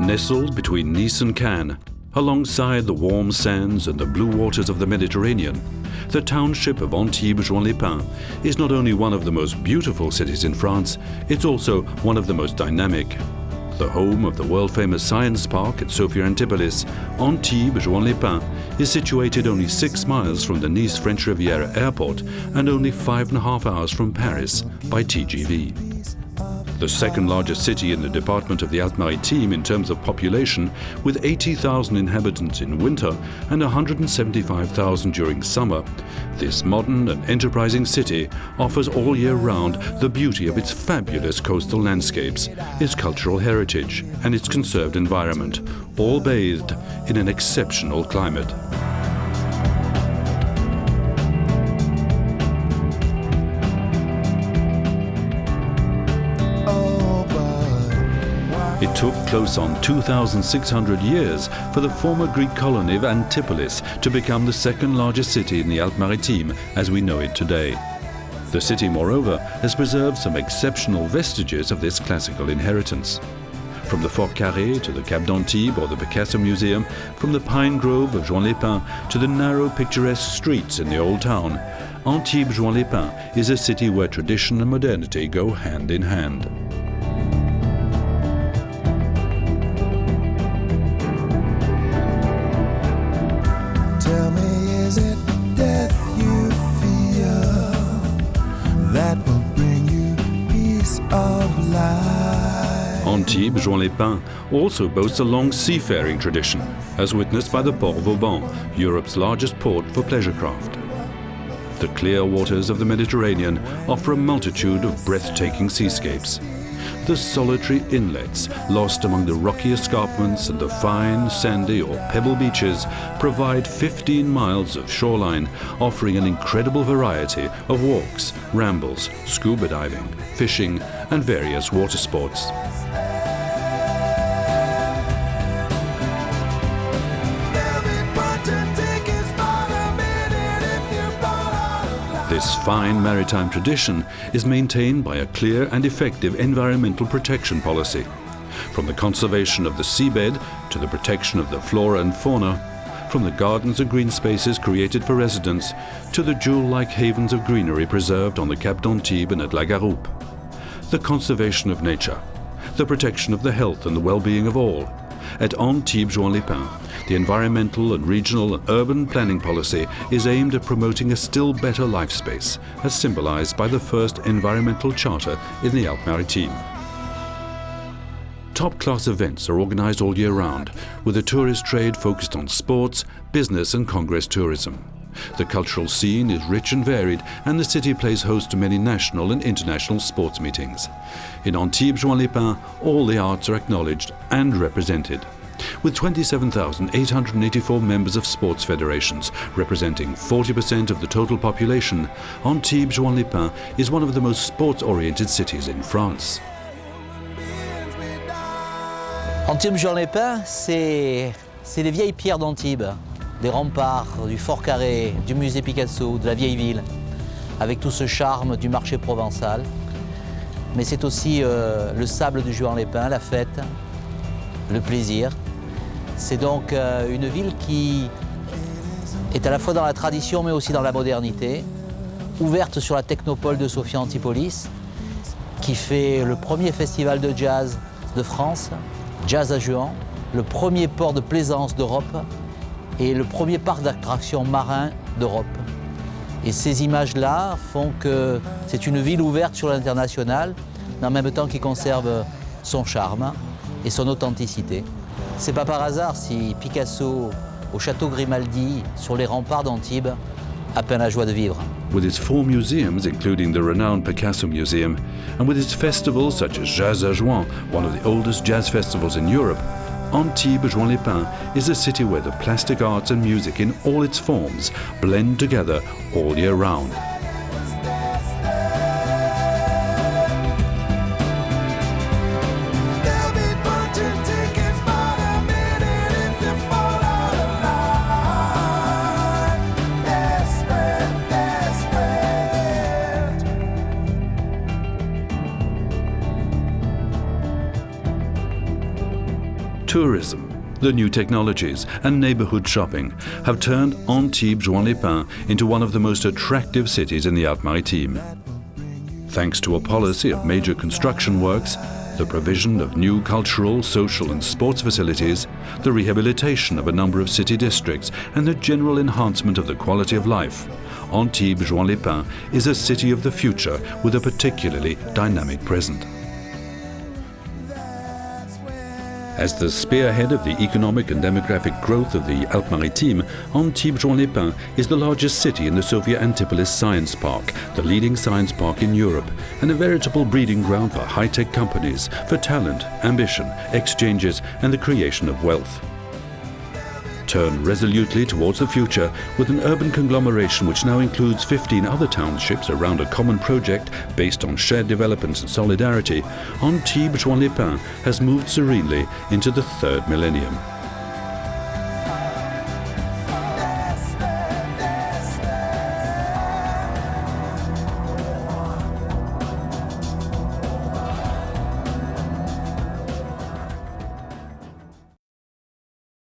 Nestled between Nice and Cannes, alongside the warm sands and the blue waters of the Mediterranean, the township of Antibes Juan Les Pins is not only one of the most beautiful cities in France, it's also one of the most dynamic. The home of the world-famous science park at Sophia Antipolis, Antibes Juan Les Pins is situated only 6 miles from the Nice French Riviera airport and only 5.5 hours from Paris by TGV. The second largest city in the department of the Alpes-Maritimes in terms of population, with 80,000 inhabitants in winter and 175,000 during summer, this modern and enterprising city offers all year round the beauty of its fabulous coastal landscapes, its cultural heritage and its conserved environment, all bathed in an exceptional climate. It took close on 2,600 years for the former Greek colony of Antipolis to become the second largest city in the Alpes-Maritimes as we know it today. The city, moreover, has preserved some exceptional vestiges of this classical inheritance. From the Fort Carré to the Cap d'Antibes or the Picasso Museum, from the pine grove of Juan Les Pins to the narrow picturesque streets in the old town, Antibes Juan Les Pins is a city where tradition and modernity go hand in hand. Tell me, is it death you fear that will bring you peace of life? Antibes Juan Les Pins also boasts a long seafaring tradition, as witnessed by the Port Vauban, Europe's largest port for pleasure craft. The clear waters of the Mediterranean offer a multitude of breathtaking seascapes. The solitary inlets, lost among the rocky escarpments and the fine, sandy or pebble beaches, provide 15 miles of shoreline, offering an incredible variety of walks, rambles, scuba diving, fishing, and various water sports. This fine maritime tradition is maintained by a clear and effective environmental protection policy. From the conservation of the seabed to the protection of the flora and fauna, from the gardens and green spaces created for residents to the jewel-like havens of greenery preserved on the Cap d'Antibes and at La Garoupe. The conservation of nature, the protection of the health and the well-being of all. At Antibes Juan Les Pins, the environmental and regional and urban planning policy is aimed at promoting a still better life space, as symbolized by the first environmental charter in the Alpes-Maritimes. Top-class events are organized all year round, with the tourist trade focused on sports, business and congress tourism. The cultural scene is rich and varied, and the city plays host to many national and international sports meetings. In Antibes Juan Les Pins, all the arts are acknowledged and represented. With 27,884 members of sports federations, representing 40% of the total population, Antibes Juan Les Pins is one of the most sports-oriented cities in France. Antibes Juan Les Pins, c'est les vieilles pierres d'Antibes, des remparts, du Fort Carré, du musée Picasso, de la vieille ville, avec tout ce charme du marché provençal. Mais c'est aussi le sable du Juan Les Pins, la fête, le plaisir. C'est donc une ville qui est à la fois dans la tradition mais aussi dans la modernité, ouverte sur la technopole de Sophia Antipolis, qui fait le premier festival de jazz de France, Jazz à Juan, le premier port de plaisance d'Europe et le premier parc d'attractions marin d'Europe. Et ces images-là font que c'est une ville ouverte sur l'international, mais en même temps qui conserve son charme et son authenticité. C'est pas par hasard si Picasso, au château Grimaldi, sur les remparts d'Antibes, a peine la joie de vivre. With its 4 museums, including the renowned Picasso Museum, and with its festivals such as Jazz à Juan, one of the oldest jazz festivals in Europe, Antibes Juan Les Pins is a city where the plastic arts and music in all its forms blend together all year round. Tourism, the new technologies and neighborhood shopping have turned Antibes Juan Les Pins into one of the most attractive cities in the Alpes-Maritimes. Thanks to a policy of major construction works, the provision of new cultural, social and sports facilities, the rehabilitation of a number of city districts and the general enhancement of the quality of life, Antibes Juan Les Pins is a city of the future with a particularly dynamic present. As the spearhead of the economic and demographic growth of the Alpes-Maritimes, Antibes Juan Les Pins is the largest city in the Soviet Antipolis Science Park, the leading science park in Europe, and a veritable breeding ground for high-tech companies, for talent, ambition, exchanges and the creation of wealth. Turn resolutely towards the future with an urban conglomeration which now includes 15 other townships around a common project based on shared development and solidarity, Antibes Juan Les Pins has moved serenely into the third millennium.